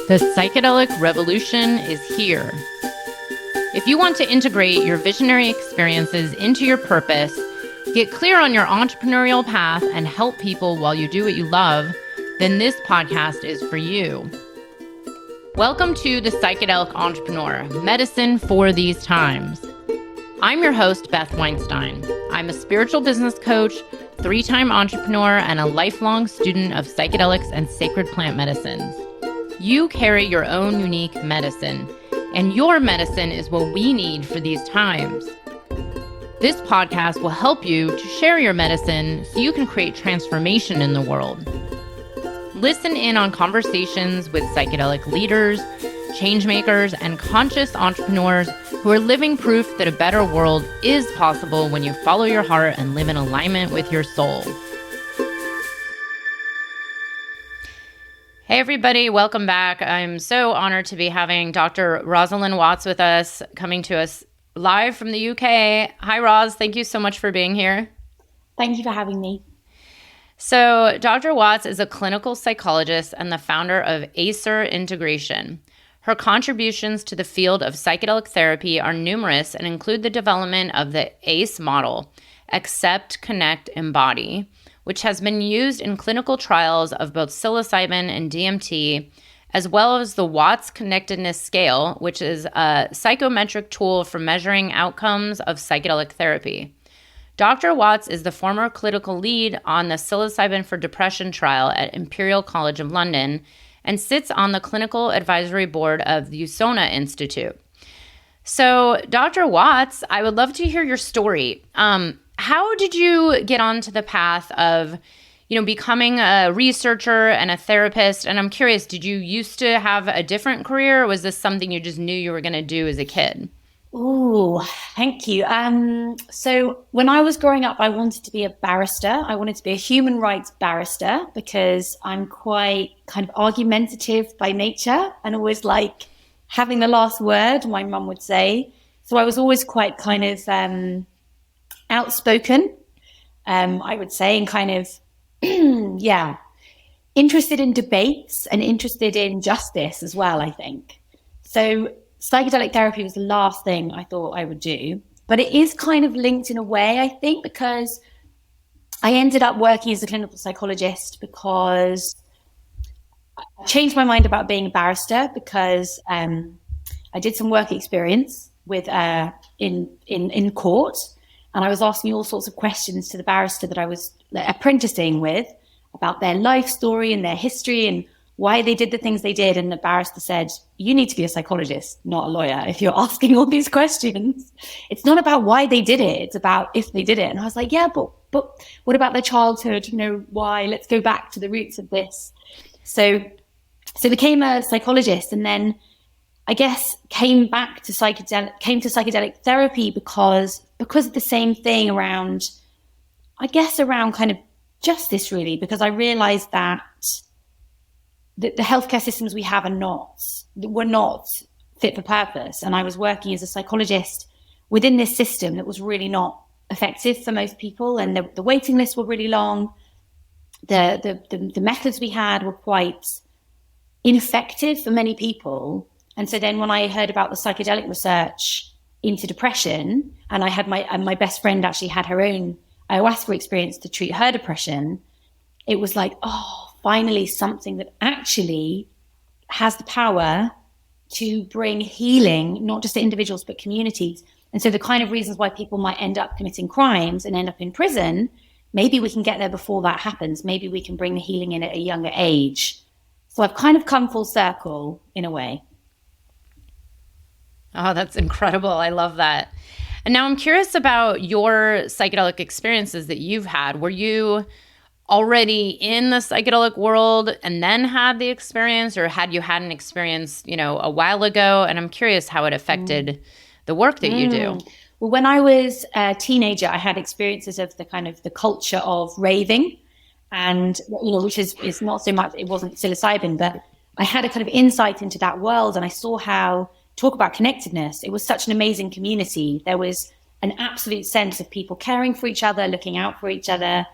The psychedelic revolution is here. If you want to integrate your visionary experiences into your purpose, get clear on your entrepreneurial path, and help people while you do what you love, then this podcast is for you. Welcome to The Psychedelic Entrepreneur, Medicine for These Times. I'm your host, Beth Weinstein. I'm a spiritual business coach, 3-time entrepreneur, and a lifelong student of psychedelics and sacred plant medicines. You carry your own unique medicine, and your medicine is what we need for these times. This podcast will help you to share your medicine so you can create transformation in the world. Listen in on conversations with psychedelic leaders, changemakers, and conscious entrepreneurs who are living proof that a better world is possible when you follow your heart and live in alignment with your soul. Hey everybody, welcome back. I'm so honored to be having Dr. Rosalind Watts with us, coming to us live from the UK. Hi Ros, thank you so much for being here. Thank you for having me. So Dr. Watts is a clinical psychologist and the founder of ACER Integration. Her contributions to the field of psychedelic therapy are numerous and include the development of the ACE model, Accept, Connect, Embody, which has been used in clinical trials of both psilocybin and DMT, as well as the Watts Connectedness Scale, which is a psychometric tool for measuring outcomes of psychedelic therapy. Dr. Watts is the former clinical lead on the psilocybin for depression trial at Imperial College of London and sits on the clinical advisory board of the USONA Institute. So, Dr. Watts, I would love to hear your story. How did you get onto the path of, becoming a researcher and a therapist? And I'm curious, did you used to have a different career, or was this something you just knew you were going to do as a kid? Oh, thank you. So when I was growing up, I wanted to be a barrister. I wanted to be a human rights barrister because I'm quite kind of argumentative by nature and always like having the last word, my mum would say. So I was always quite kind of outspoken, I would say, and kind of, interested in debates and interested in justice as well, I think. So psychedelic therapy was the last thing I thought I would do, but it is kind of linked in a way, I think, because I ended up working as a clinical psychologist because I changed my mind about being a barrister because I did some work experience with in court. And I was asking all sorts of questions to the barrister that I was apprenticing with about their life story and their history and why they did the things they did. And the barrister said, you need to be a psychologist, not a lawyer, if you're asking all these questions. It's not about why they did it. It's about if they did it. And I was like, yeah, but what about their childhood? Why? Let's go back to the roots of this. So became a psychologist, and then I guess came to psychedelic therapy because of the same thing around kind of justice, really, because I realized that the healthcare systems we have were not fit for purpose. And I was working as a psychologist within this system that was really not effective for most people. And the waiting lists were really long. The methods we had were quite ineffective for many people. And so then when I heard about the psychedelic research into depression, and I had my best friend actually had her own ayahuasca experience to treat her depression, it was like, oh, finally something that actually has the power to bring healing, not just to individuals, but communities. And so the kind of reasons why people might end up committing crimes and end up in prison, maybe we can get there before that happens. Maybe we can bring the healing in at a younger age. So I've kind of come full circle in a way. Oh, that's incredible. I love that. And now I'm curious about your psychedelic experiences that you've had. Were you already in the psychedelic world and then had the experience, or had you had an experience, a while ago? And I'm curious how it affected the work that you do. Well, when I was a teenager, I had experiences of the kind of the culture of raving, and, which is not so much, it wasn't psilocybin, but I had a kind of insight into that world, and I saw how, talk about connectedness, it was such an amazing community. There was an absolute sense of people caring for each other, looking out for each other.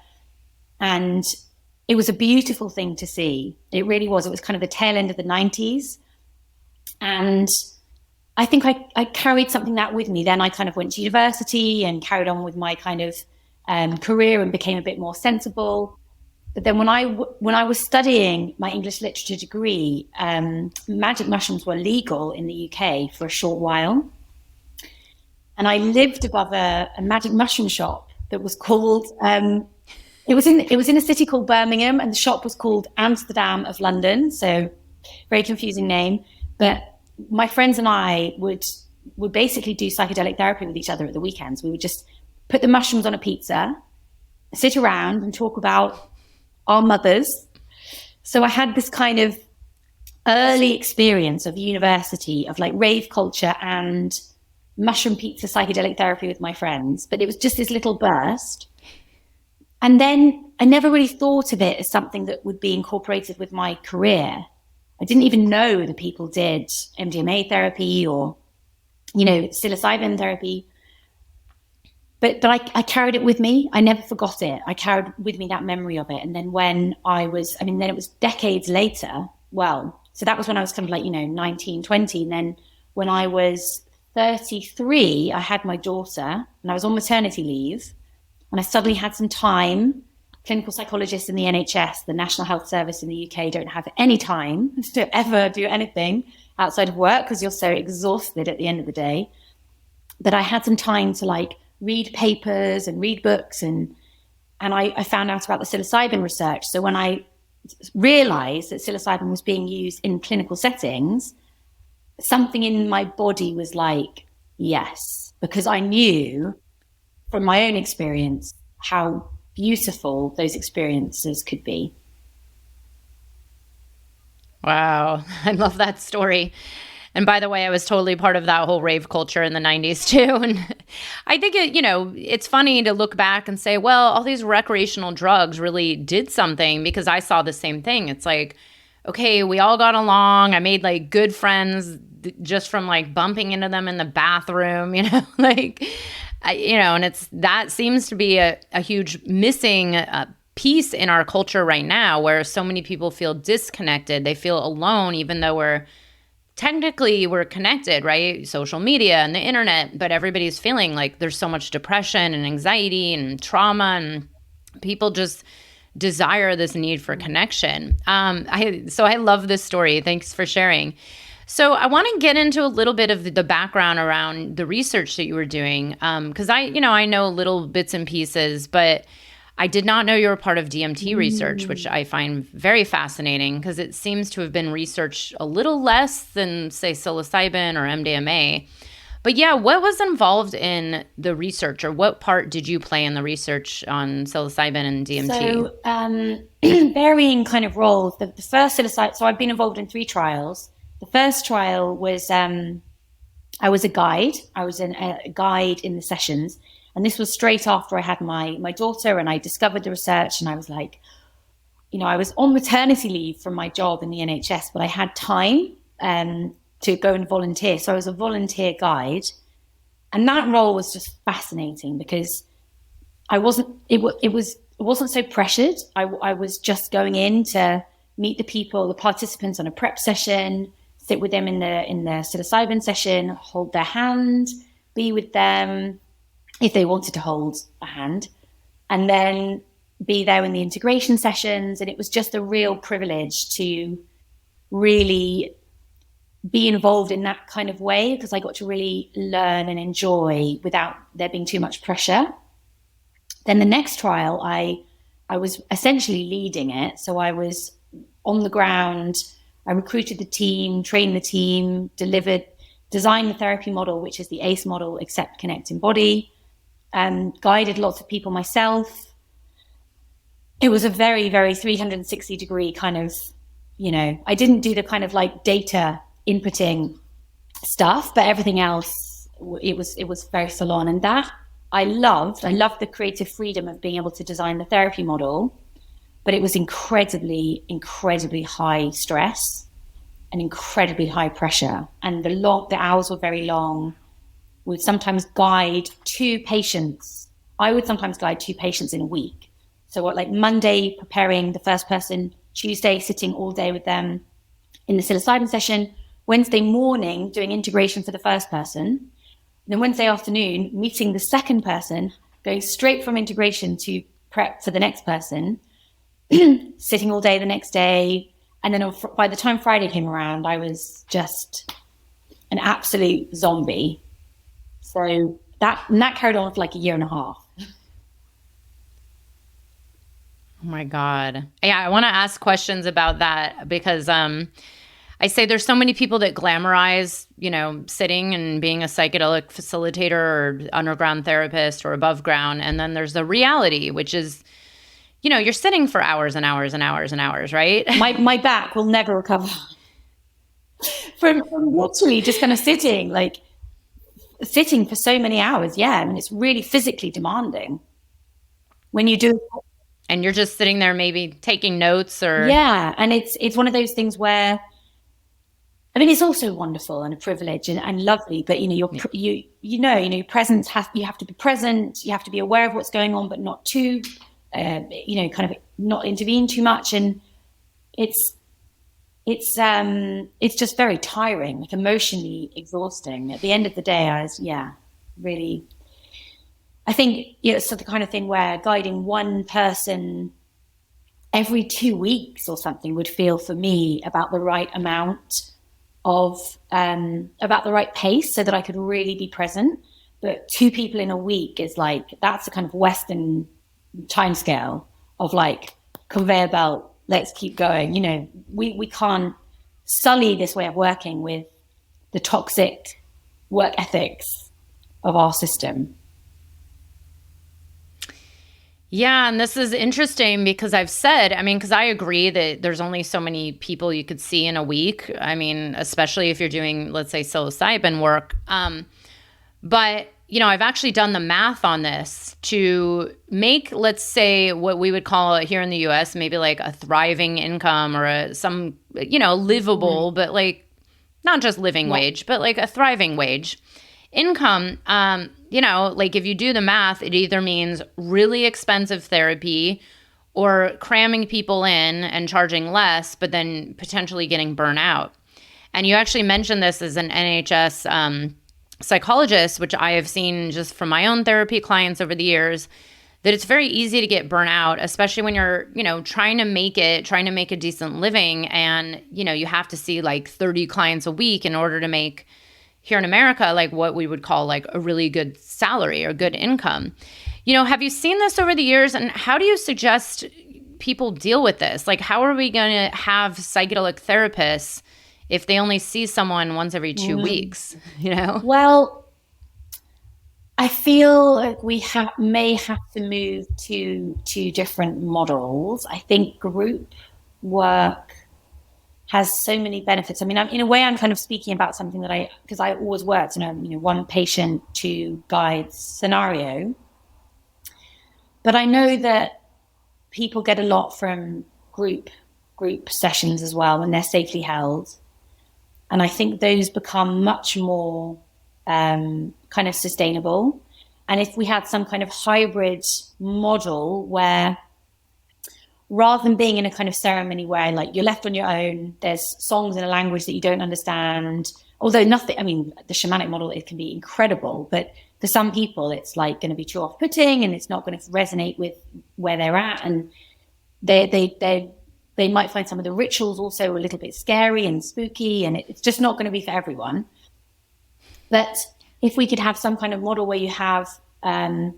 And it was a beautiful thing to see. It really was. It was kind of the tail end of the 90s. And I think I carried something that with me. Then I kind of went to university and carried on with my kind of career and became a bit more sensible. But then when I was studying my English literature degree, magic mushrooms were legal in the UK for a short while. And I lived above a magic mushroom shop that was called, it was in a city called Birmingham, and the shop was called Amsterdam of London. So very confusing name. But my friends and I would basically do psychedelic therapy with each other at the weekends. We would just put the mushrooms on a pizza, sit around and talk about our mothers. So I had this kind of early experience of university, of like rave culture and mushroom pizza psychedelic therapy with my friends. But it was just this little burst. And then I never really thought of it as something that would be incorporated with my career. I didn't even know that people did MDMA therapy or, psilocybin therapy. But I carried it with me. I never forgot it. I carried with me that memory of it. And then then it was decades later. Well, so that was when I was kind of like, 19, 20. And then when I was 33, I had my daughter and I was on maternity leave. And I suddenly had some time. Clinical psychologists in the NHS, the National Health Service in the UK, don't have any time to ever do anything outside of work because you're so exhausted at the end of the day. But I had some time to read papers and read books, and I found out about the psilocybin research. So when I realized that psilocybin was being used in clinical settings, something in my body was like, yes, because I knew from my own experience how beautiful those experiences could be. Wow. I love that story. And by the way, I was totally part of that whole rave culture in the 90s too. And I think it's funny to look back and say, well, all these recreational drugs really did something, because I saw the same thing. It's like, okay, we all got along. I made good friends just from bumping into them in the bathroom, and that seems to be a huge missing piece in our culture right now, where so many people feel disconnected. They feel alone, even though we're connected, right? Social media and the internet, but everybody's feeling like there's so much depression and anxiety and trauma, and people just desire this need for connection. So I love this story. Thanks for sharing. So I want to get into a little bit of the background around the research that you were doing, because I know little bits and pieces, but I did not know you were part of DMT research, which I find very fascinating, because it seems to have been researched a little less than, say, psilocybin or MDMA. But yeah, what was involved in the research, or what part did you play in the research on psilocybin and DMT? So varying kind of roles. The first psilocybin, so I've been involved in 3 trials. The first trial was, I was a guide. I was a guide in the sessions. And this was straight after I had my daughter, and I discovered the research, and I was like, I was on maternity leave from my job in the NHS, but I had time to go and volunteer. So I was a volunteer guide. And that role was just fascinating, because it wasn't so pressured. I was just going in to meet the people, the participants on a prep session, sit with them in the psilocybin session, hold their hand, be with them if they wanted to hold a hand, and then be there in the integration sessions. And it was just a real privilege to really be involved in that kind of way, because I got to really learn and enjoy without there being too much pressure. Then the next trial, I was essentially leading it. So I was on the ground. I recruited the team, trained the team, designed the therapy model, which is the ACE model, accept, connect, embody, guided lots of people myself. It was a very, very 360 degree kind of, I didn't do the kind of data inputting stuff, but everything else, it was very full on. And that I loved the creative freedom of being able to design the therapy model, but it was incredibly, incredibly high stress and incredibly high pressure. And the hours were very long. We would sometimes guide 2 patients. I would sometimes guide 2 patients in a week. So Monday, preparing the first person, Tuesday, sitting all day with them in the psilocybin session, Wednesday morning doing integration for the first person, and then Wednesday afternoon meeting the second person, going straight from integration to prep for the next person, sitting all day the next day. And then by the time Friday came around, I was just an absolute zombie. So that carried on for like a year and a half. Oh my God. Yeah, I want to ask questions about that because I say there's so many people that glamorize, sitting and being a psychedelic facilitator or underground therapist or above ground. And then there's the reality, which is, you're sitting for hours and hours and hours and hours, right? My back will never recover from literally just kind of sitting for so many hours. Yeah. I mean, it's really physically demanding when you do. And you're just sitting there maybe taking notes or. Yeah. And it's one of those things where, I mean, it's also wonderful and a privilege and lovely, but your presence you have to be present. You have to be aware of what's going on, but not too, kind of not intervene too much. And it's just very tiring, like emotionally exhausting. At the end of the day, really, I think it's the kind of thing where guiding one person every 2 weeks or something would feel for me about the right amount of about the right pace so that I could really be present. But 2 people in a week is that's a kind of Western timescale of conveyor belt. Let's keep going. We can't sully this way of working with the toxic work ethics of our system. Yeah, and this is interesting because because I agree that there's only so many people you could see in a week. I mean, especially if you're doing, let's say, psilocybin work. But, I've actually done the math on this to make, let's say, what we would call here in the US, maybe like a thriving income or some livable, but not just living wage, but like a thriving wage income. If you do the math, it either means really expensive therapy or cramming people in and charging less, but then potentially getting burnout. And you actually mentioned this as an NHS psychologist, which I have seen just from my own therapy clients over the years, that it's very easy to get burnout, especially when you're, trying to make a decent living. And, you have to see 30 clients a week in order to make, here in America, what we would call a really good salary or good income. Have you seen this over the years, and how do you suggest people deal with this? How are we going to have psychedelic therapists if they only see someone once every 2 weeks, Well, I feel like we may have to move to different models. I think group work has so many benefits. I mean, in a way, I'm kind of speaking about something because I always worked in a one patient, 2 guides scenario. But I know that people get a lot from group sessions as well when they're safely held. And I think those become much more kind of sustainable. And if we had some kind of hybrid model where, rather than being in a kind of ceremony where you're left on your own, there's songs in a language that you don't understand, although the shamanic model, it can be incredible, but for some people it's going to be too off-putting and it's not going to resonate with where they're at. And they might find some of the rituals also a little bit scary and spooky, and it's just not going to be for everyone. But if we could have some kind of model where you have, a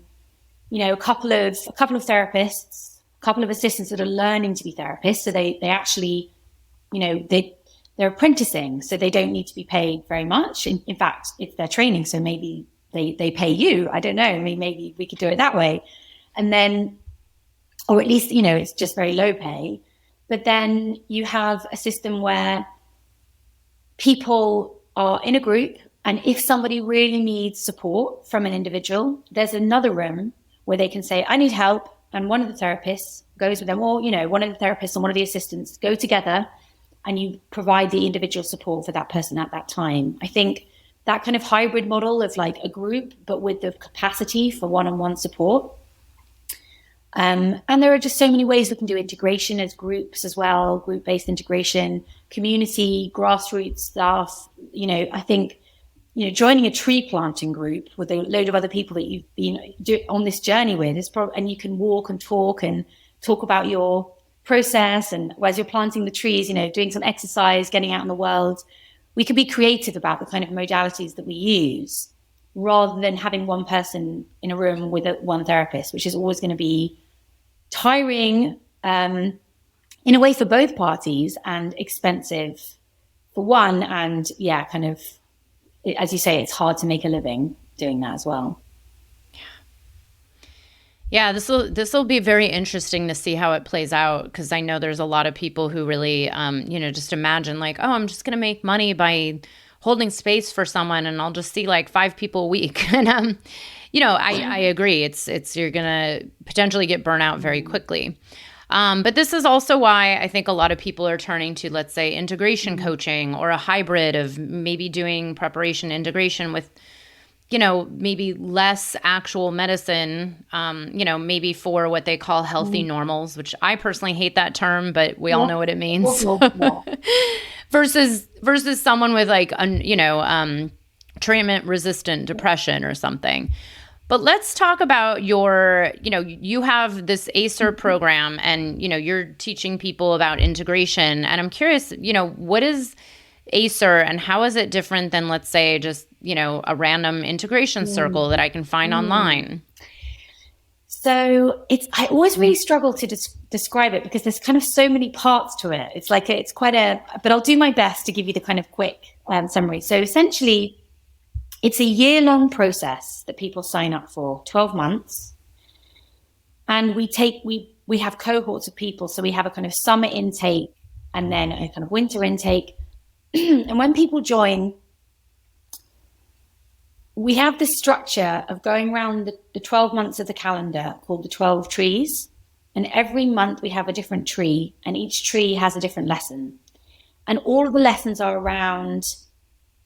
couple of therapists, a couple of assistants that are learning to be therapists, so they actually, they're apprenticing, so they don't need to be paid very much. In fact, it's their training, so maybe they pay you. I don't know. I mean, maybe we could do it that way, and then, or at least it's just very low pay. But then you have a system where people are in a group, and if somebody really needs support from an individual, there's another room where they can say, I need help. And one of the therapists goes with them, or, one of the therapists and one of the assistants go together, and you provide the individual support for that person at that time. I think that kind of hybrid model of a group, but with the capacity for one-on-one support, And there are just so many ways we can do integration as groups as well, group-based integration, community, grassroots stuff. I think, joining a tree planting group with a load of other people that you've been on this journey with and you can walk and talk about your process. And as you're planting the trees, doing some exercise, getting out in the world, we can be creative about the kind of modalities that we use rather than having one person in a room with one therapist, which is always going to be tiring in a way for both parties and expensive for one. And kind of, as you say, it's hard to make a living doing that as well. Yeah, this will be very interesting to see how it plays out, because I know there's a lot of people who really, just imagine like, oh, I'm just going to make money by holding space for someone and I'll just see like 5 people a week. And, I agree. It's you're going to potentially get burnout very quickly. But this is also why I think a lot of people are turning to, let's say, integration coaching or a hybrid of maybe doing preparation integration with, maybe less actual medicine, maybe for what they call healthy normals, which I personally hate that term, but we all know what it means. versus someone with like, treatment-resistant depression or something. But let's talk about you have this ACER program and, you're teaching people about integration. And I'm curious, what is ACER and how is it different than, let's say, just, a random integration circle that I can find online? So I always really struggle to describe it because there's kind of so many parts to it. It's like, but I'll do my best to give you the kind of quick summary. So essentially, it's a year-long process that people sign up for, 12 months. And we have cohorts of people. So we have a kind of summer intake and then a kind of winter intake. And when people join, we have this structure of going around the 12 months of the calendar called the 12 trees. And every month we have a different tree and each tree has a different lesson. And all of the lessons are around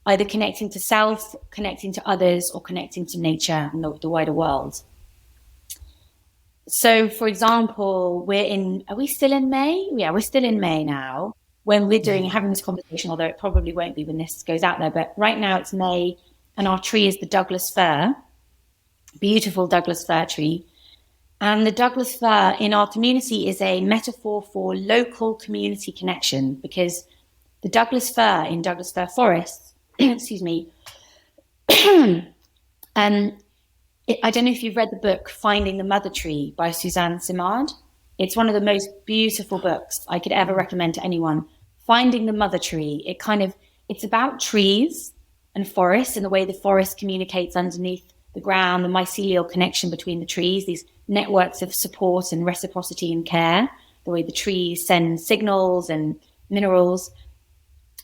either connecting to self, connecting to others, or connecting to nature and the wider world. So, for example, are we still in May? Yeah, we're still in May now when we're having this conversation, although it probably won't be when this goes out there. But right now it's May and our tree is the Douglas fir, beautiful Douglas fir tree. And the Douglas fir in our community is a metaphor for local community connection because the Douglas fir in Douglas fir forests, excuse me. I don't know if you've read the book Finding the Mother Tree by Suzanne Simard. It's one of the most beautiful books I could ever recommend to anyone. Finding the Mother Tree. It's about trees and forests and the way the forest communicates underneath the ground, the mycelial connection between the trees, these networks of support and reciprocity and care, the way the trees send signals and minerals.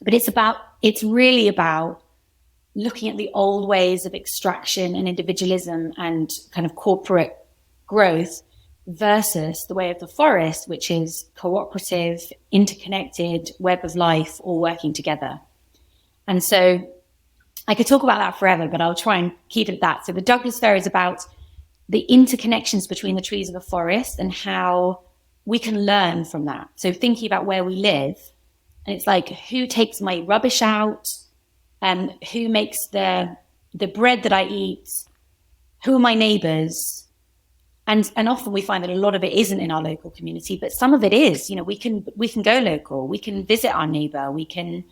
But it's really about looking at the old ways of extraction and individualism and kind of corporate growth versus the way of the forest, which is cooperative, interconnected web of life, all working together. And so I could talk about that forever, but I'll try and keep it at that. So the Douglas fir is about the interconnections between the trees of the forest and how we can learn from that. So thinking about where we live, and it's like, who takes my rubbish out? Who makes the bread that I eat? Who are my neighbors? And often we find that a lot of it isn't in our local community, but some of it is. We can go local. We can visit our neighbor. We can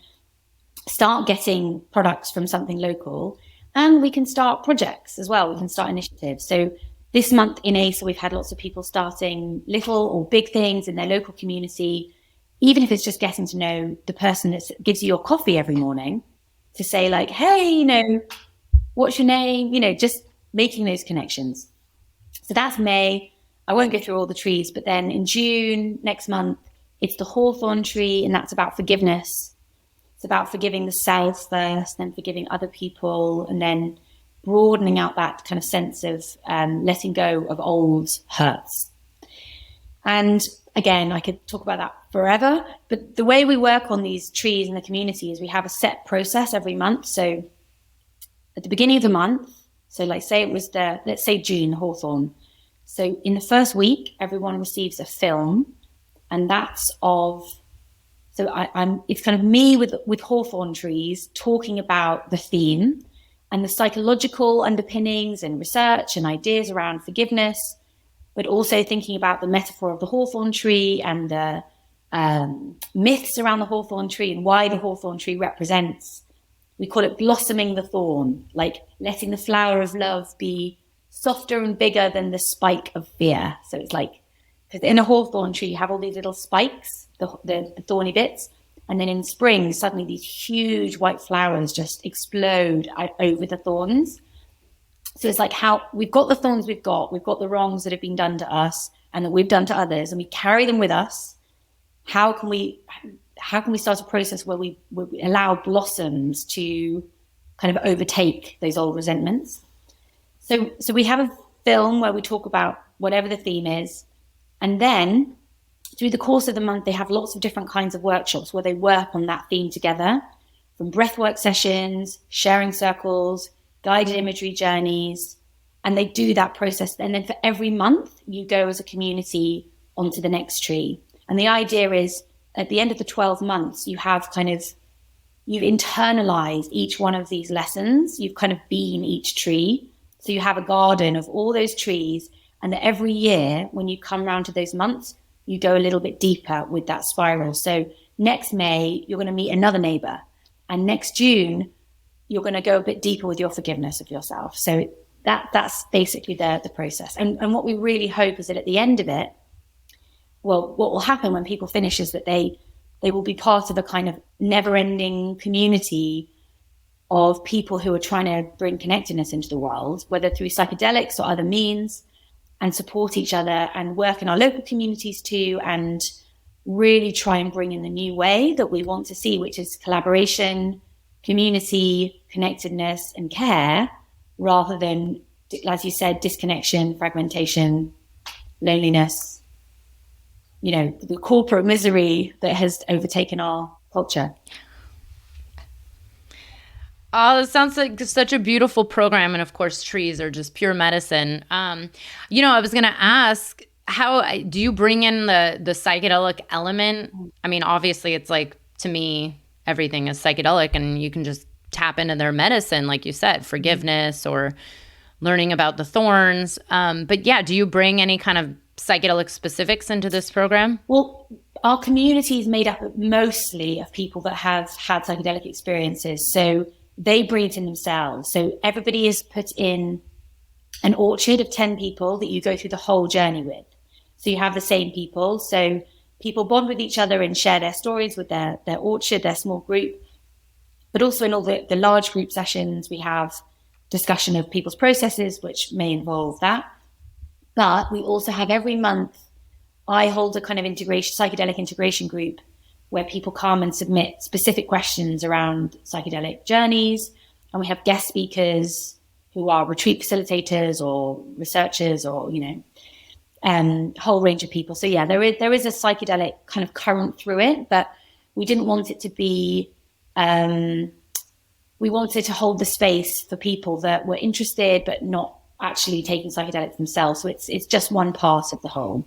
start getting products from something local, and we can start projects as well. We can start initiatives. So this month in ACER, we've had lots of people starting little or big things in their local community, even if it's just getting to know the person that gives you your coffee every morning, to say like, hey, what's your name? Just making those connections. So that's May. I won't go through all the trees, but then in June, next month, it's the hawthorn tree, and that's about forgiveness. It's about forgiving the self first, then forgiving other people, and then broadening out that kind of sense of letting go of old hurts. And again, I could talk about that forever, but the way we work on these trees in the community is we have a set process every month. So at the beginning of the month, so like say it was let's say June, hawthorn. So in the first week, everyone receives a film, and that's it's kind of me with hawthorn trees talking about the theme and the psychological underpinnings and research and ideas around forgiveness, but also thinking about the metaphor of the hawthorn tree and the myths around the hawthorn tree and why the hawthorn tree represents, we call it blossoming the thorn, like letting the flower of love be softer and bigger than the spike of fear. So it's like, because in a hawthorn tree, you have all these little spikes, the thorny bits. And then in spring, suddenly these huge white flowers just explode over the thorns. So it's like how we've got the thorns we've got the wrongs that have been done to us and that we've done to others, and we carry them with us. How can we start a process where we allow blossoms to kind of overtake those old resentments? So we have a film where we talk about whatever the theme is, and then through the course of the month, they have lots of different kinds of workshops where they work on that theme together, from breathwork sessions, sharing circles, guided imagery journeys, and they do that process. And then for every month, you go as a community onto the next tree. And the idea is at the end of the 12 months, you've internalized each one of these lessons. You've kind of been each tree. So you have a garden of all those trees. And that every year, when you come around to those months, you go a little bit deeper with that spiral. So next May, you're going to meet another neighbor. And next June, you're going to go a bit deeper with your forgiveness of yourself. So that's basically the process. And what we really hope is that at the end of it, well, what will happen when people finish is that they will be part of a kind of never-ending community of people who are trying to bring connectedness into the world, whether through psychedelics or other means, and support each other and work in our local communities too, and really try and bring in the new way that we want to see, which is collaboration, community, connectedness, and care, rather than, as you said, disconnection, fragmentation, loneliness, the corporate misery that has overtaken our culture. Oh, it sounds like such a beautiful program. And of course, trees are just pure medicine. I was going to ask, how do you bring in the psychedelic element? I mean, obviously, it's like, to me, everything is psychedelic and you can just tap into their medicine, like you said, forgiveness or learning about the thorns. But yeah, do you bring any kind of psychedelic specifics into this program? Well, our community is made up mostly of people that have had psychedelic experiences. So they bring it in themselves. So everybody is put in an orchard of 10 people that you go through the whole journey with. So you have the same people. So people bond with each other and share their stories with their orchard, their small group. But also in all the large group sessions, we have discussion of people's processes, which may involve that. But we also have every month, I hold a kind of psychedelic integration group where people come and submit specific questions around psychedelic journeys. And we have guest speakers who are retreat facilitators or researchers or, whole range of people. So yeah, there is a psychedelic kind of current through it, but we didn't want it to be, we wanted to hold the space for people that were interested, but not actually taking psychedelics themselves. So it's just one part of the whole.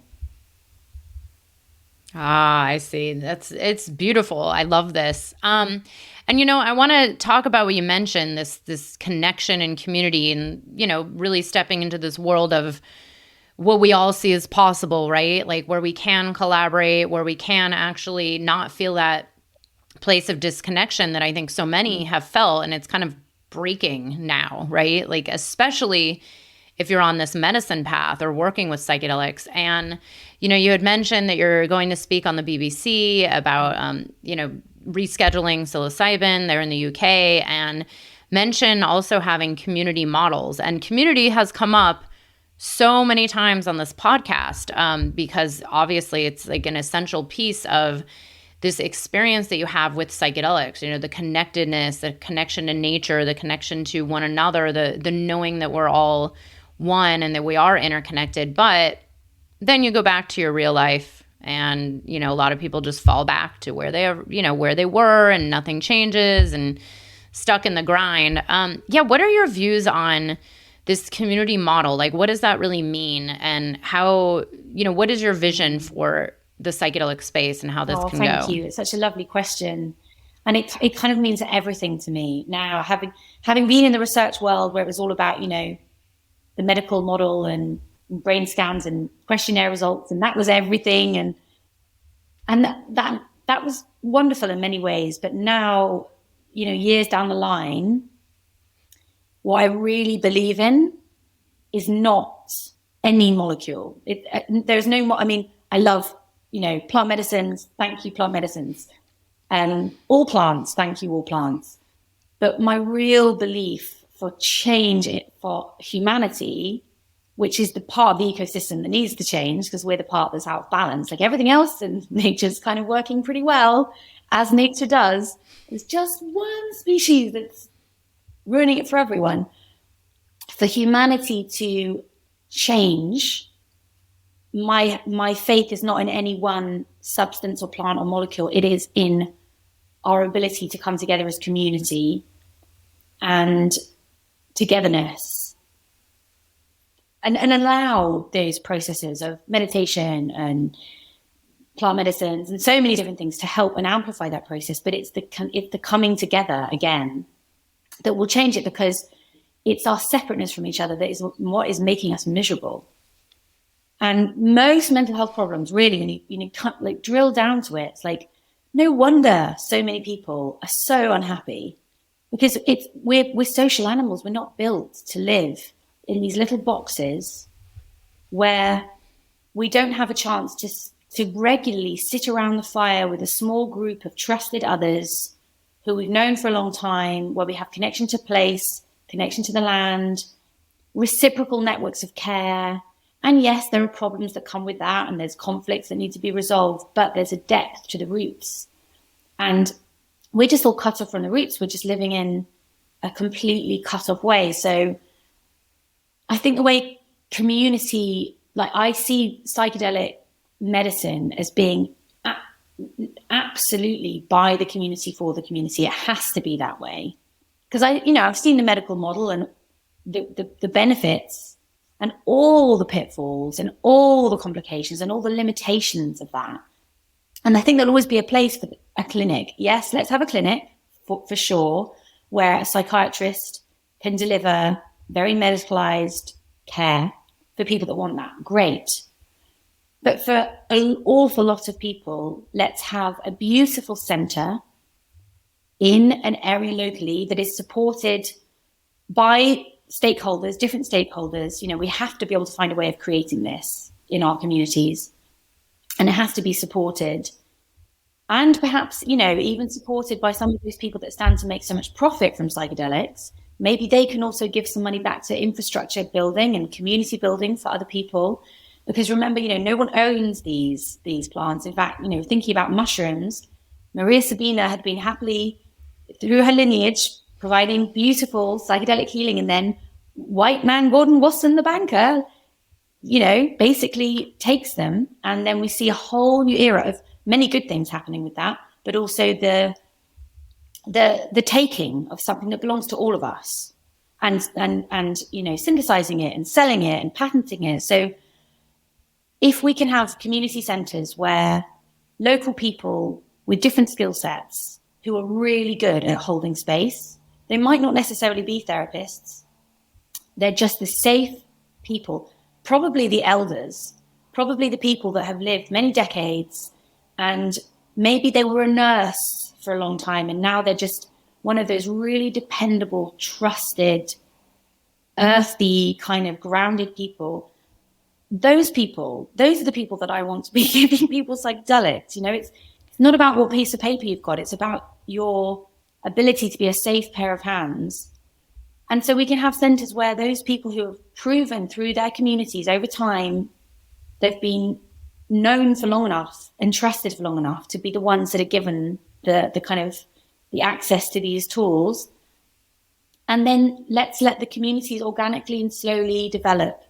Ah, I see. It's beautiful. I love this. And I want to talk about what you mentioned, this connection and community and, really stepping into this world of what we all see as possible, right? Like where we can collaborate, where we can actually not feel that place of disconnection that I think so many have felt. And it's kind of breaking now, right? Like, especially if you're on this medicine path or working with psychedelics. And, you had mentioned that you're going to speak on the BBC about, rescheduling psilocybin there in the UK, and mention also having community models. And community has come up so many times on this podcast because obviously it's like an essential piece of this experience that you have with psychedelics, the connectedness, the connection to nature, the connection to one another, the knowing that we're all one and that we are interconnected. But then you go back to your real life and, a lot of people just fall back to where they are, where they were, and nothing changes and stuck in the grind. What are your views on this community model, like what does that really mean? And how, what is your vision for the psychedelic space and how this can go? Thank you. It's such a lovely question. And it kind of means everything to me now, having been in the research world where it was all about, the medical model and brain scans and questionnaire results, and that was everything. And that was wonderful in many ways. But now, years down the line, what I really believe in is not any molecule. There's no, I love, plant medicines. Thank you, plant medicines. And all plants, thank you, all plants. But my real belief for change for humanity, which is the part of the ecosystem that needs to change because we're the part that's out of balance. Like everything else in nature's kind of working pretty well, as nature does. There's just one species that's ruining it for everyone. For humanity to change, my faith is not in any one substance or plant or molecule. It is in our ability to come together as community and togetherness and allow those processes of meditation and plant medicines and so many different things to help and amplify that process. But it's the coming together again that will change it, because it's our separateness from each other that is what is making us miserable. And most mental health problems, really, when you can't like drill down to it, it's like, no wonder so many people are so unhappy, because we're social animals. We're not built to live in these little boxes where we don't have a chance to regularly sit around the fire with a small group of trusted others who we've known for a long time, where we have connection to place, connection to the land, reciprocal networks of care. And yes, there are problems that come with that, and there's conflicts that need to be resolved, but there's a depth to the roots. And we're just all cut off from the roots. We're just living in a completely cut off way. So I think the way community, like I see psychedelic medicine as being absolutely by the community, for the community. It has to be that way. Because I've seen the medical model and the benefits and all the pitfalls and all the complications and all the limitations of that. And I think there'll always be a place for a clinic. Yes, let's have a clinic for sure, where a psychiatrist can deliver very medicalized care for people that want that. Great. But for an awful lot of people, let's have a beautiful center in an area locally that is supported by stakeholders, different stakeholders. We have to be able to find a way of creating this in our communities, and it has to be supported. And perhaps, even supported by some of those people that stand to make so much profit from psychedelics. Maybe they can also give some money back to infrastructure building and community building for other people. Because remember, no one owns these plants. In fact, thinking about mushrooms, Maria Sabina had been happily, through her lineage, providing beautiful psychedelic healing. And then white man Gordon Wasson, the banker, basically takes them. And then we see a whole new era of many good things happening with that, but also the taking of something that belongs to all of us and synthesizing it and selling it and patenting it. So if we can have community centers where local people with different skill sets who are really good at holding space, they might not necessarily be therapists. They're just the safe people, probably the elders, probably the people that have lived many decades, and maybe they were a nurse for a long time, and now they're just one of those really dependable, trusted, earthy, kind of grounded people. Those are the people that I want to be giving people psychedelics. It's not about what piece of paper you've got. It's about your ability to be a safe pair of hands. And so we can have centers where those people who have proven through their communities over time, they've been known for long enough and trusted for long enough to be the ones that are given the kind of the access to these tools. And then let's let the communities organically and slowly develop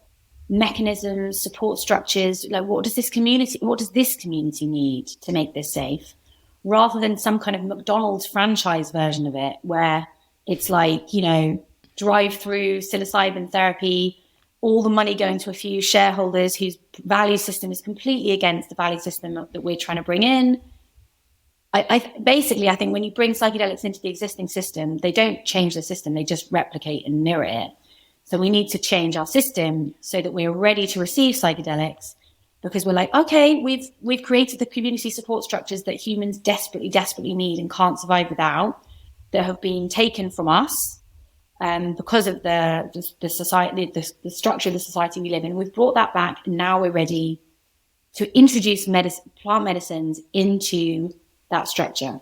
mechanisms, support structures. Like, what does this community need to make this safe? Rather than some kind of McDonald's franchise version of it, where it's like, drive through psilocybin therapy, all the money going to a few shareholders whose value system is completely against the value system that we're trying to bring in. I think when you bring psychedelics into the existing system, they don't change the system, they just replicate and mirror it. So we need to change our system so that we're ready to receive psychedelics, because we're like, okay, we've created the community support structures that humans desperately need and can't survive without, that have been taken from us because of the society, the structure of the society we live in. We've brought that back, and now we're ready to introduce plant medicines into that structure.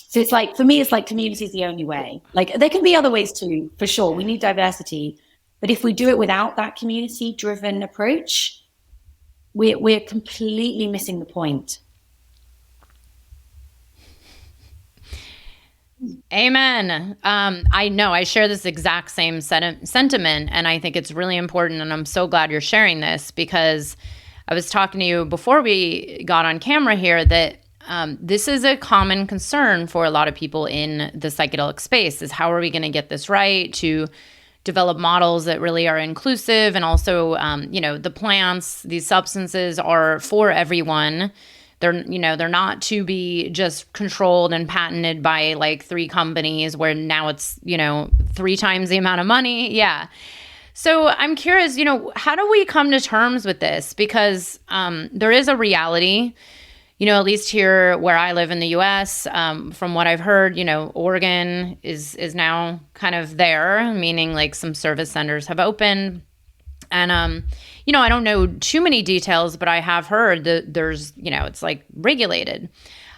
So it's like, for me, it's like community is the only way. Like, there can be other ways too, for sure. We need diversity. But if we do it without that community-driven approach, we're completely missing the point. Amen. I know I share this exact same sentiment, and I think it's really important. And I'm so glad you're sharing this, because I was talking to you before we got on camera here that this is a common concern for a lot of people in the psychedelic space, is how are we going to get this right, to develop models that really are inclusive, and also, the plants, these substances are for everyone. They're not to be just controlled and patented by like 3 companies where now it's, 3 times the amount of money. Yeah. So I'm curious, how do we come to terms with this? Because there is a reality, at least here where I live in the US, from what I've heard, Oregon is now kind of there, meaning like some service centers have opened. And, I don't know too many details, but I have heard that there's, it's like regulated,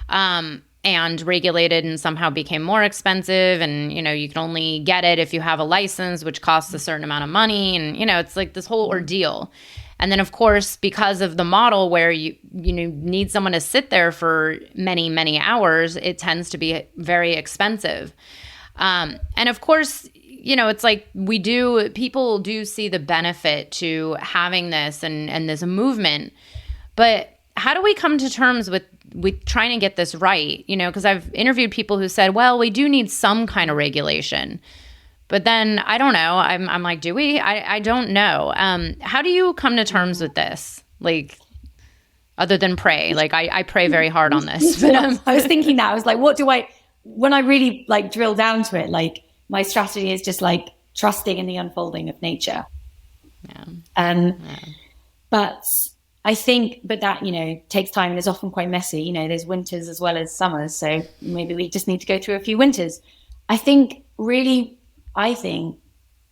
and regulated and somehow became more expensive. And, you can only get it if you have a license, which costs a certain amount of money. And, it's like this whole ordeal. And then, of course, because of the model where you need someone to sit there for many, many hours, it tends to be very expensive. And of course, it's like people do see the benefit to having this and this movement. But how do we come to terms with trying to get this right? Because I've interviewed people who said, well, we do need some kind of regulation. But then I don't know. I'm like, do we? I don't know. How do you come to terms with this? Like, other than pray? Like, I pray very hard on this. But, I was thinking that. I was like, when I really like drill down to it, like, my strategy is just like trusting in the unfolding of nature. Yeah. But I think, that, takes time and is often quite messy. There's winters as well as summers. So maybe we just need to go through a few winters. I think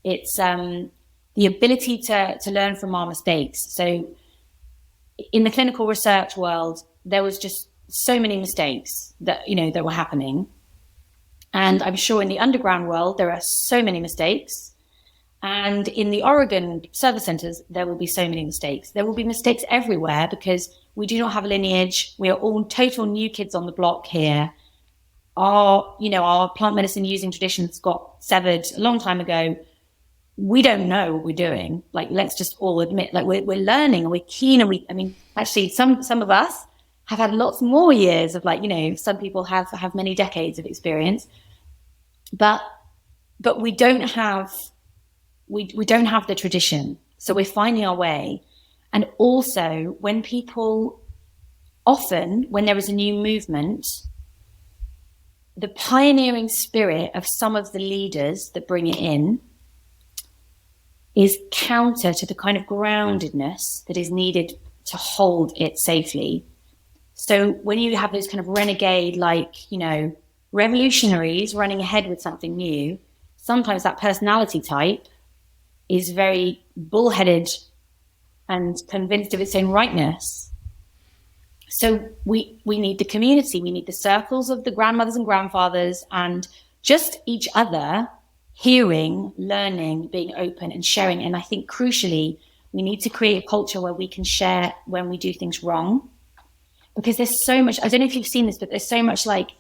it's the ability to learn from our mistakes. So in the clinical research world, there was just so many mistakes that were happening. And I'm sure in the underground world, there are so many mistakes. And in the Oregon service centers, there will be so many mistakes. There will be mistakes everywhere, because we do not have a lineage. We are all total new kids on the block here. Our plant medicine using traditions got severed a long time ago. We don't know what we're doing. Like, let's just all admit, like, we're learning and we're keen. And actually some of us have had lots more years of, like, some people have many decades of experience, but we don't have the tradition. So we're finding our way. And also when there is a new movement, the pioneering spirit of some of the leaders that bring it in is counter to the kind of groundedness that is needed to hold it safely. So when you have those kind of renegade, like, revolutionaries running ahead with something new, sometimes that personality type is very bullheaded and convinced of its own rightness. So we need the community, we need the circles of the grandmothers and grandfathers, and just each other hearing, learning, being open and sharing. And I think crucially, we need to create a culture where we can share when we do things wrong. Because there's so much, I don't know if you've seen this, but there's so much like,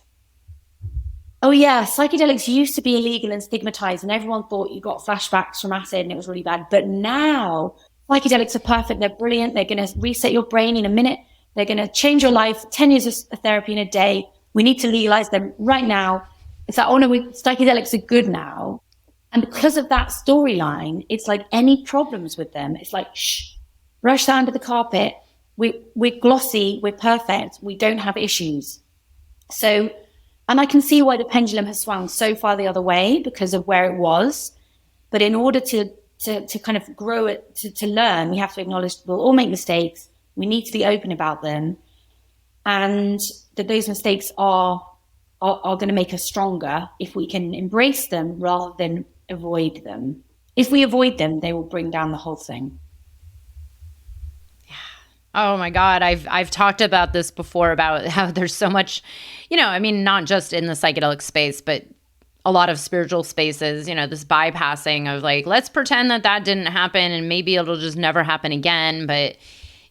oh yeah, psychedelics used to be illegal and stigmatized, and everyone thought you got flashbacks from acid and it was really bad. But now psychedelics are perfect. They're brilliant. They're going to reset your brain in a minute. They're going to change your life. 10 years of therapy in a day. We need to legalize them right now. It's like, oh no, psychedelics are good now. And because of that storyline, it's like any problems with them, it's like, shh, brush that under the carpet. We're glossy, we're perfect, we don't have issues. So, and I can see why the pendulum has swung so far the other way because of where it was. But in order to kind of grow it, to learn, we have to acknowledge we'll all make mistakes. We need to be open about them. And that those mistakes are going to make us stronger if we can embrace them rather than avoid them. If we avoid them, they will bring down the whole thing. Oh my God. I've talked about this before about how there's so much, I mean, not just in the psychedelic space, but a lot of spiritual spaces, this bypassing of like, let's pretend that didn't happen and maybe it'll just never happen again. But,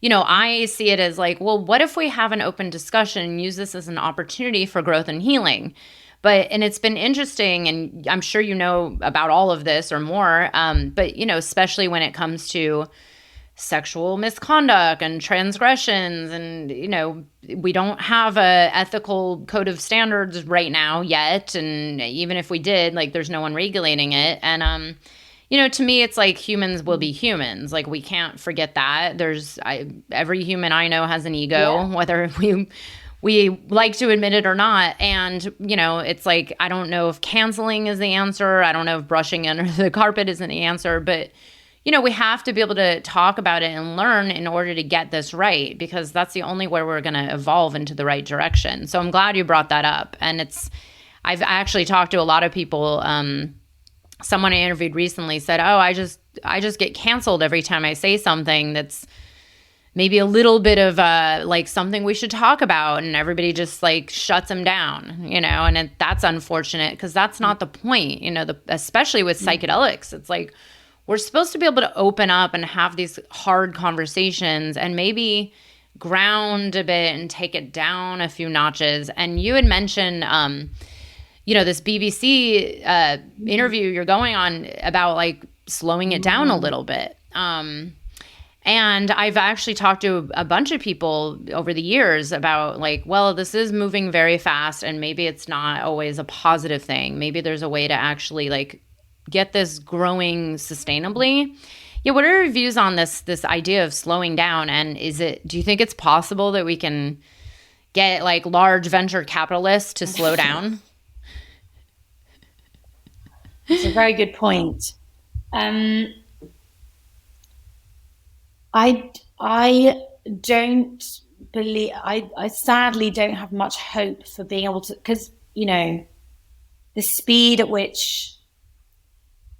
I see it as like, well, what if we have an open discussion and use this as an opportunity for growth and healing? And it's been interesting, and I'm sure you know about all of this or more, but, especially when it comes to sexual misconduct and transgressions, and we don't have a ethical code of standards right now yet, and even if we did, like, there's no one regulating it. And to me, it's like humans will be humans. Like, we can't forget that. Every human I know has an ego, whether we like to admit it or not. And it's like, I don't know if canceling is the answer. I don't know if brushing under the carpet isn't the answer, but we have to be able to talk about it and learn in order to get this right, because that's the only way we're going to evolve into the right direction. So I'm glad you brought that up. And I've actually talked to a lot of people. Someone I interviewed recently said, "Oh, I just get canceled every time I say something that's maybe a little bit of like something we should talk about," and everybody just like shuts them down, and that's unfortunate because that's not the point, especially with psychedelics. It's like, we're supposed to be able to open up and have these hard conversations and maybe ground a bit and take it down a few notches. And you had mentioned, this BBC interview you're going on about like slowing it down a little bit. And I've actually talked to a bunch of people over the years about like, well, this is moving very fast and maybe it's not always a positive thing. Maybe there's a way to actually like get this growing sustainably. Yeah, what are your views on this idea of slowing down? And do you think it's possible that we can get like large venture capitalists to slow down? It's a very good point. I don't believe, I sadly don't have much hope for being able to, because, the speed at which,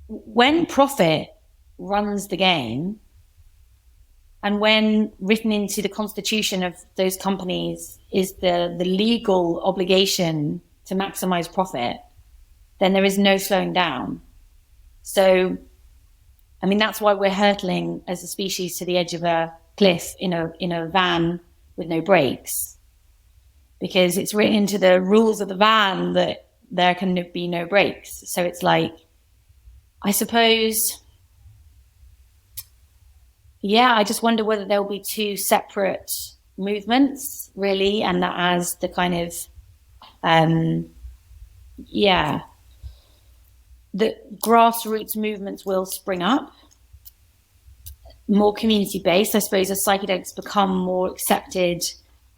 when profit runs the game, and when written into the constitution of those companies is the legal obligation to maximize profit, then there is no slowing down. So, I mean, that's why we're hurtling as a species to the edge of a cliff in a van with no brakes, because it's written into the rules of the van that there can be no brakes. So it's like, I suppose, I just wonder whether there will be two separate movements, really, and that as the kind of, the grassroots movements will spring up, more community-based, I suppose, as psychedelics become more accepted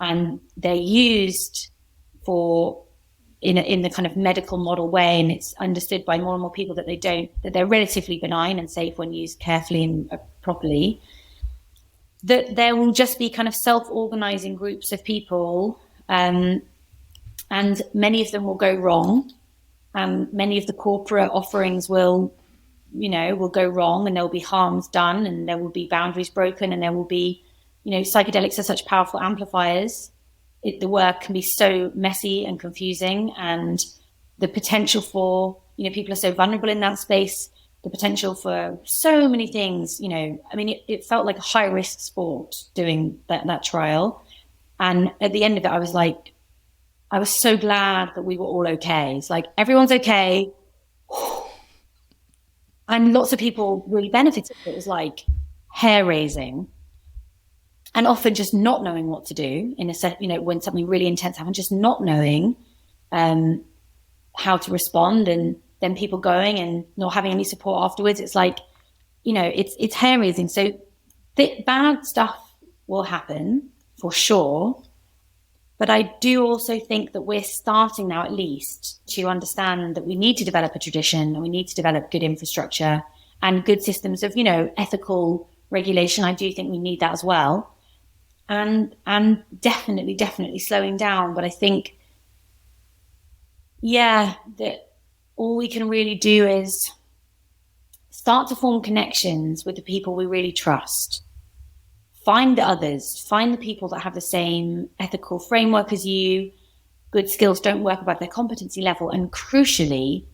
and they're used for in the kind of medical model way, and it's understood by more and more people that they're relatively benign and safe when used carefully and properly, that there will just be kind of self-organizing groups of people, and many of them will go wrong, and many of the corporate offerings will go wrong, and there will be harms done, and there will be boundaries broken, and there will be, psychedelics are such powerful amplifiers. The work can be so messy and confusing, and the potential for, people are so vulnerable in that space, the potential for so many things, I mean, it felt like a high risk sport doing that trial. And at the end of it, I was like, I was so glad that we were all okay. It's like, everyone's okay. And lots of people really benefited. It was like hair raising. And often just not knowing what to do in when something really intense happens, just not knowing how to respond. And then people going and not having any support afterwards. It's like, it's hair-raising. So bad stuff will happen for sure. But I do also think that we're starting now, at least, to understand that we need to develop a tradition and we need to develop good infrastructure and good systems of, ethical regulation. I do think we need that as well. And definitely slowing down. But I think, that all we can really do is start to form connections with the people we really trust. Find the others, find the people that have the same ethical framework as you, good skills, don't work above their competency level, and crucially,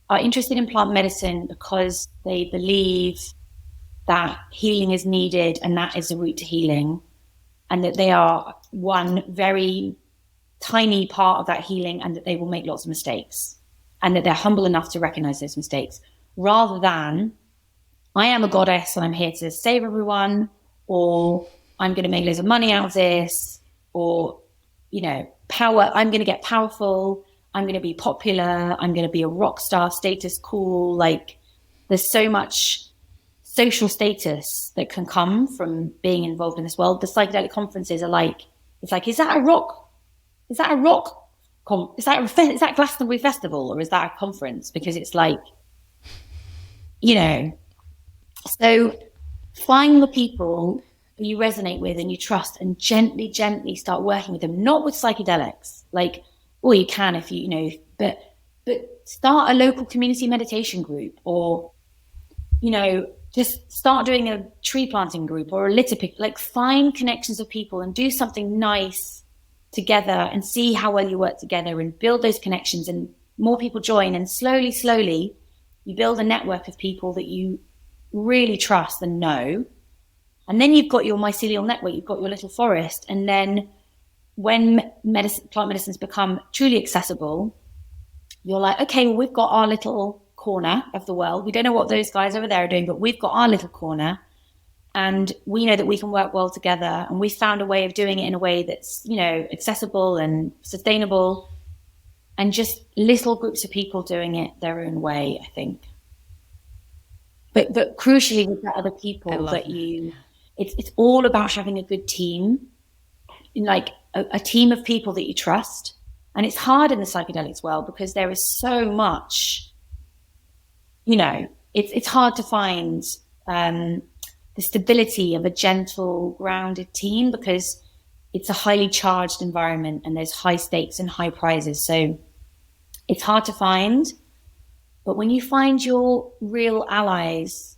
are interested in plant medicine because they believe that healing is needed and that is the route to healing, and that they are one very tiny part of that healing and that they will make lots of mistakes and that they're humble enough to recognize those mistakes, rather than, I am a goddess and I'm here to save everyone, or I'm going to make loads of money out of this, or, power, I'm going to get powerful, I'm going to be popular, I'm going to be a rock star, status cool. Like, there's so much social status that can come from being involved in this world. The psychedelic conferences are like, it's like, is that Glastonbury Festival, or is that a conference? Because it's like, so find the people you resonate with and you trust, and gently start working with them, not with psychedelics. Like, or you can if but start a local community meditation group, or, just start doing a tree planting group or a litter pick. Like, find connections of people and do something nice together and see how well you work together and build those connections, and more people join, and slowly you build a network of people that you really trust and know. And then you've got your mycelial network, you've got your little forest. And then when plant medicines become truly accessible, you're like, okay, well, we've got our little corner of the world. We don't know what those guys over there are doing, but we've got our little corner, and we know that we can work well together. And we found a way of doing it in a way that's, accessible and sustainable, and just little groups of people doing it their own way, I think. But crucially, with that other people that it's all about having a good team, like a team of people that you trust. And it's hard in the psychedelics world because there is so much, it's hard to find the stability of a gentle, grounded team, because it's a highly charged environment and there's high stakes and high prizes. So it's hard to find. But when you find your real allies,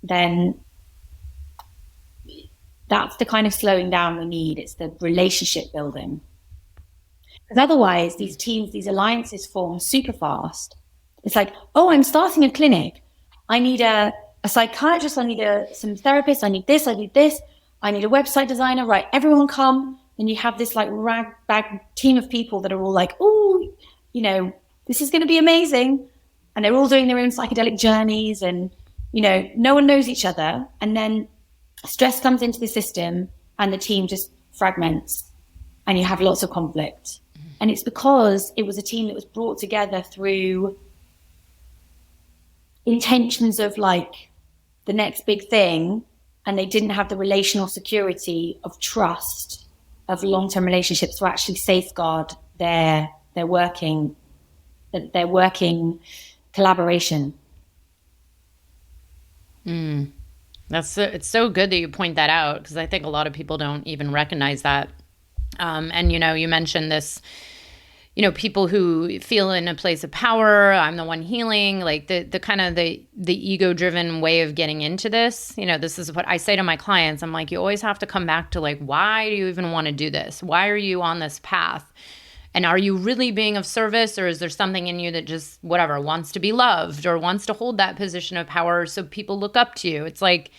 then that's the kind of slowing down we need. It's the relationship building. Because otherwise, these teams, these alliances form super fast. It's like, oh, I'm starting a clinic. I need a psychiatrist. I need some therapists. I need this. I need this. I need a website designer. Right, everyone come. And you have this like rag-bag team of people that are all like, oh, this is going to be amazing. And they're all doing their own psychedelic journeys, and, no one knows each other. And then stress comes into the system and the team just fragments and you have lots of conflict. And it's because it was a team that was brought together through intentions of like the next big thing, and they didn't have the relational security of trust, of long-term relationships to actually safeguard their working collaboration. It's so good that you point that out, because I think a lot of people don't even recognize that. And you mentioned this, people who feel in a place of power, I'm the one healing, like the kind of the ego-driven way of getting into this. This is what I say to my clients. I'm like, you always have to come back to like, why do you even want to do this? Why are you on this path? And are you really being of service, or is there something in you that just, whatever, wants to be loved or wants to hold that position of power so people look up to you? It's like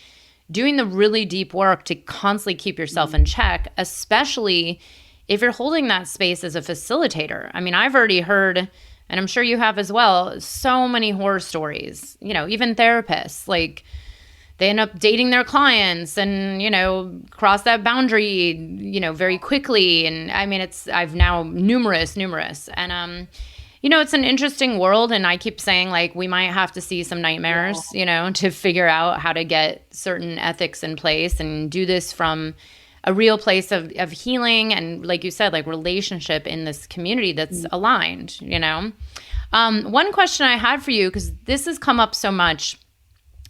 doing the really deep work to constantly keep yourself in check, especially if you're holding that space as a facilitator. I mean, I've already heard, and I'm sure you have as well, so many horror stories, even therapists, like they end up dating their clients and, cross that boundary, very quickly. And I mean, I've now numerous. And, It's an interesting world, and I keep saying, like, we might have to see some nightmares, to figure out how to get certain ethics in place and do this from a real place of healing and, like you said, like relationship in this community that's aligned, One question I had for you, because this has come up so much,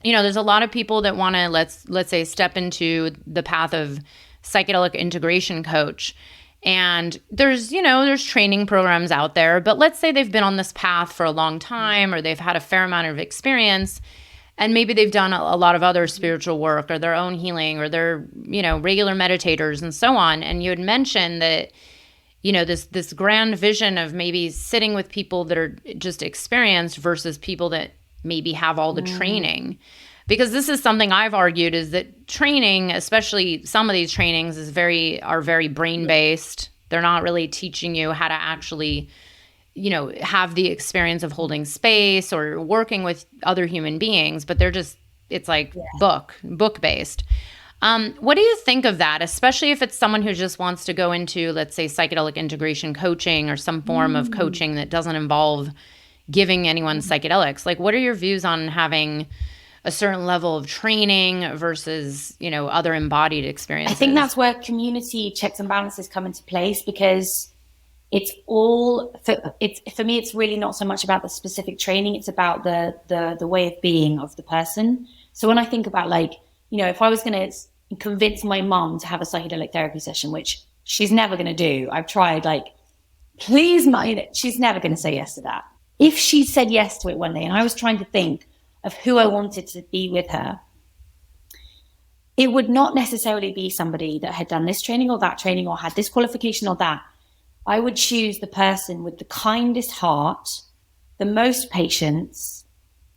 there's a lot of people that want to, let's say, step into the path of psychedelic integration coach. And there's training programs out there, but let's say they've been on this path for a long time, or they've had a fair amount of experience, and maybe they've done a lot of other spiritual work or their own healing, or they're, regular meditators and so on. And you had mentioned that, this grand vision of maybe sitting with people that are just experienced versus people that maybe have all the training. Because this is something I've argued, is that training, especially some of these trainings, are very brain-based. They're not really teaching you how to actually, have the experience of holding space or working with other human beings, but it's like book-based. What do you think of that, especially if it's someone who just wants to go into, let's say, psychedelic integration coaching or some form of coaching that doesn't involve giving anyone psychedelics? Like, what are your views on having a certain level of training versus, other embodied experiences? I think that's where community checks and balances come into place, because for me, it's really not so much about the specific training. It's about the way of being of the person. So when I think about, like, if I was going to convince my mom to have a psychedelic therapy session, which she's never going to do. I've tried, like, please, she's never going to say yes to that. If she said yes to it one day, and I was trying to think of who I wanted to be with her, it would not necessarily be somebody that had done this training or that training or had this qualification or that. I would choose the person with the kindest heart, the most patience,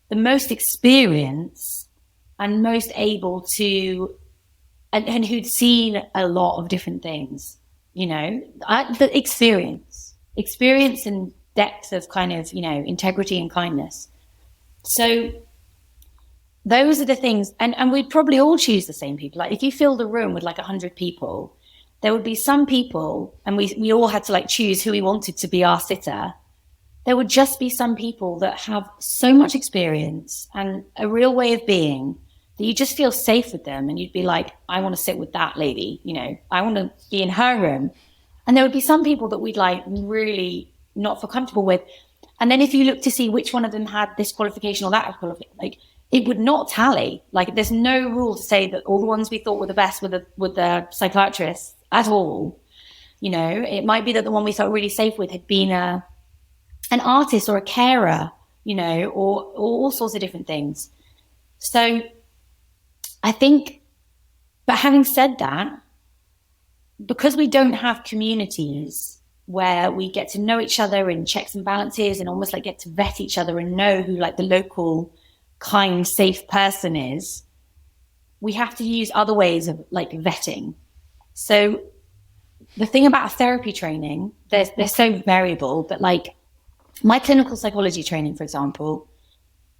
the most experience, and most able to, and who'd seen a lot of different things, the experience and depth of kind of, integrity and kindness. So those are the things, and we'd probably all choose the same people. Like, if you filled a room with like 100 people, there would be some people, and we all had to like choose who we wanted to be our sitter. There would just be some people that have so much experience and a real way of being that you just feel safe with them, and you'd be like, I want to sit with that lady, I want to be in her room. And there would be some people that we'd like really not feel comfortable with. And then if you look to see which one of them had this qualification or that qualification, like, it would not tally. Like, there's no rule to say that all the ones we thought were the best were the psychiatrists at all. It might be that the one we felt really safe with had been an artist or a carer, or all sorts of different things. So I think, but having said that, because we don't have communities where we get to know each other in checks and balances and almost like get to vet each other and know who like the local kind, safe person is, we have to use other ways of like vetting. So the thing about therapy training, they're so variable, but like my clinical psychology training, for example,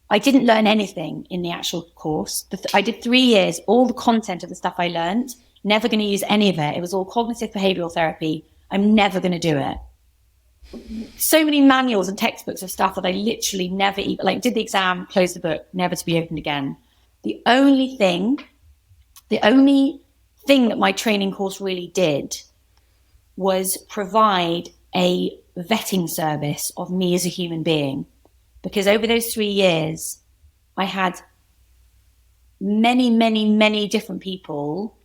I didn't learn anything in the actual course. I did 3 years, all the content of the stuff I learned, never going to use any of it. It was all cognitive behavioral therapy. I'm never going to do it. So many manuals and textbooks of stuff that I literally never even, like, did the exam, closed the book, never to be opened again. The only thing that my training course really did was provide a vetting service of me as a human being. Because over those 3 years, I had many, many, many different people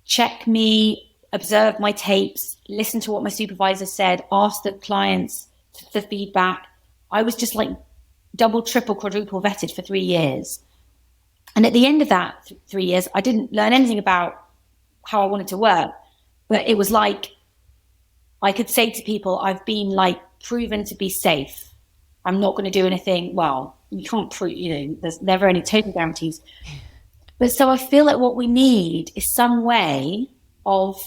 check me, observe my tapes, listen to what my supervisor said, ask the clients for feedback. I was just like double, triple, quadruple vetted for 3 years. And at the end of that 3 years, I didn't learn anything about how I wanted to work. But it was like, I could say to people, I've been like proven to be safe. I'm not going to do anything. Well, you can't prove, there's never any total guarantees. But so I feel like what we need is some way of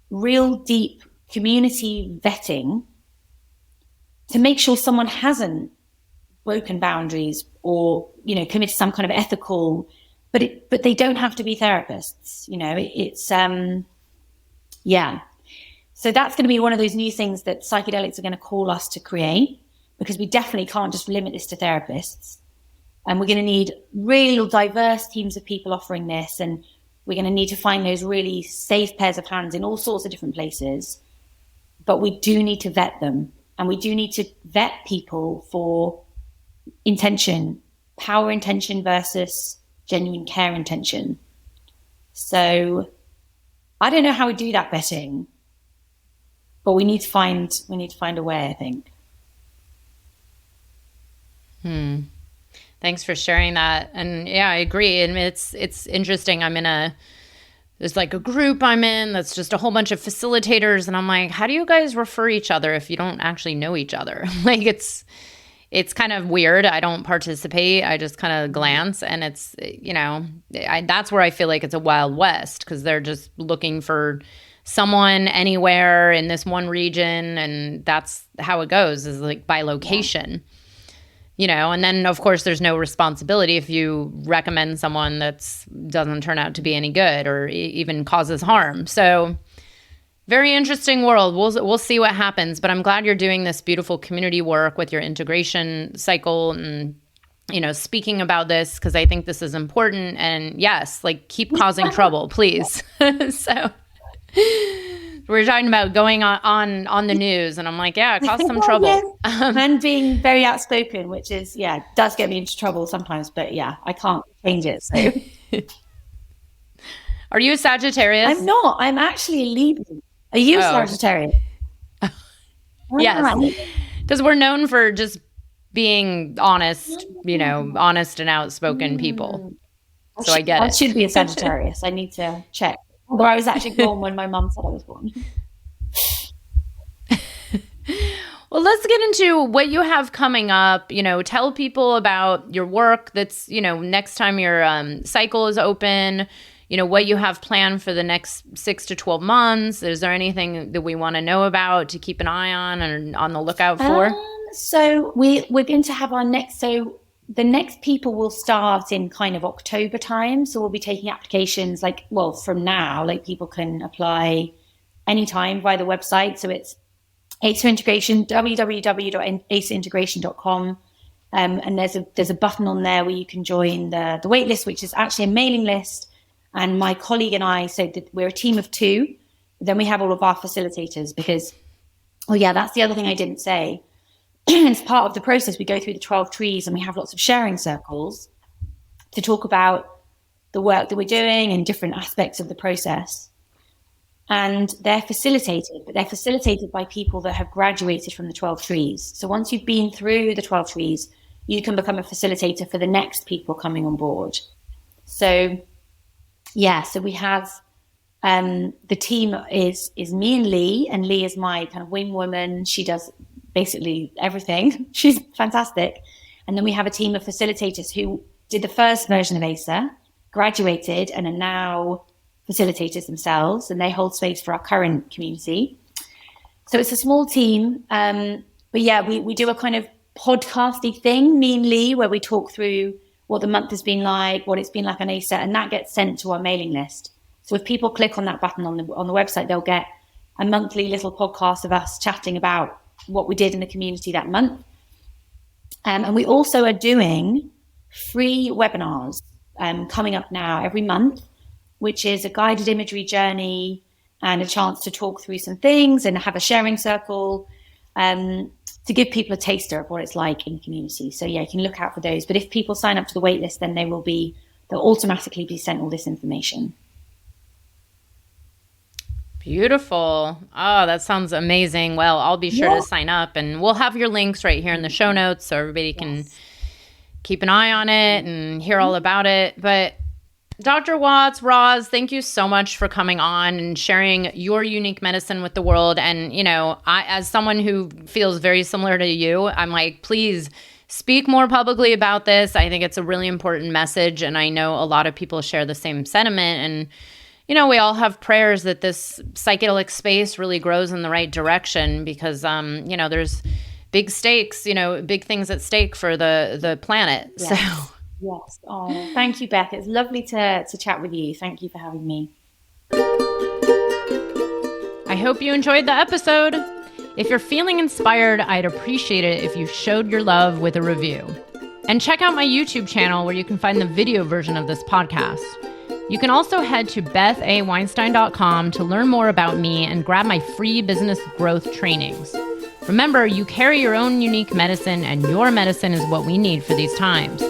real deep community vetting to make sure someone hasn't broken boundaries or, committed some kind of ethical, but they don't have to be therapists. Yeah. So that's going to be one of those new things that psychedelics are going to call us to create. because we definitely can't just limit this to therapists. And we're going to need real diverse teams of people offering this. And we're going to need to find those really safe pairs of hands in all sorts of different places. But we do need to vet them. And we do need to vet people for intention, power intention versus genuine care intention. So I don't know how we do that vetting, but we need to find a way, I think. Thanks for sharing that. And yeah, I agree. And it's interesting. There's like a group I'm in that's just a whole bunch of facilitators. And I'm like, how do you guys refer each other if you don't actually know each other? Like it's kind of weird. I don't participate. I just kind of glance, and it's, that's where I feel like it's a Wild West, because they're just looking for someone anywhere in this one region. And that's how it goes, is like by location. And then of course there's no responsibility if you recommend someone that doesn't turn out to be any good or even causes harm. So very interesting world. We'll see what happens, but I'm glad you're doing this beautiful community work with your integration cycle and, speaking about this, because I think this is important. And yes, like keep causing trouble, please. So we're talking about going on the news, and I'm like, yeah, cause some trouble. Yes. And being very outspoken, which is, does get me into trouble sometimes, but I can't change it. So. Are you a Sagittarius? I'm not. I'm actually a Libra. Are you a Sagittarius? Yes. Because we're known for just being honest, honest and outspoken people. So I get it. I should be a Sagittarius. I need to check. Although I was actually born when my mum said I was born. Well, let's get into what you have coming up. Tell people about your work that's, next time your cycle is open, what you have planned for the next 6 to 12 months. Is there anything that we want to know about to keep an eye on and on the lookout for? So we're going to have the next people will start in kind of October time. So we'll be taking applications from now, people can apply anytime via the website. So it's ACER Integration, www.acerintegration.com. And there's a button on there where you can join the wait list, which is actually a mailing list. And my colleague and I, so we're a team of 2. Then we have all of our facilitators because, that's the other thing I didn't say. As part of the process, we go through the 12 trees and we have lots of sharing circles to talk about the work that we're doing and different aspects of the process. And they're facilitated, but they're facilitated by people that have graduated from the 12 trees. So once you've been through the 12 trees, you can become a facilitator for the next people coming on board. So, so we have the team is me and Lee is my kind of wing woman. She does basically everything. She's fantastic. And then we have a team of facilitators who did the first version of ACER, graduated, and are now facilitators themselves, and they hold space for our current community. So it's a small team. But we do a kind of podcasty thing, me and Lee, where we talk through what the month has been like, what it's been like on ACER, and that gets sent to our mailing list. So if people click on that button on the website, they'll get a monthly little podcast of us chatting about what we did in the community that month. And we also are doing free webinars coming up now every month, which is a guided imagery journey and a chance to talk through some things and have a sharing circle to give people a taster of what it's like in the community. So you can look out for those. But if people sign up to the wait list, then they'll automatically be sent all this information. Beautiful. Oh, that sounds amazing. Well, I'll be sure to sign up, and we'll have your links right here in the show notes so everybody can keep an eye on it and hear all about it. But Dr. Watts, Roz, thank you so much for coming on and sharing your unique medicine with the world. And, I, as someone who feels very similar to you, I'm like, please speak more publicly about this. I think it's a really important message. And I know a lot of people share the same sentiment. And, we all have prayers that this psychedelic space really grows in the right direction because, there's big stakes, big things at stake for the planet. Yes. So. Yes. Oh, thank you, Beth. It's lovely to chat with you. Thank you for having me. I hope you enjoyed the episode. If you're feeling inspired, I'd appreciate it if you showed your love with a review. And check out my YouTube channel where you can find the video version of this podcast. You can also head to bethaweinstein.com to learn more about me and grab my free business growth trainings. Remember, you carry your own unique medicine, and your medicine is what we need for these times.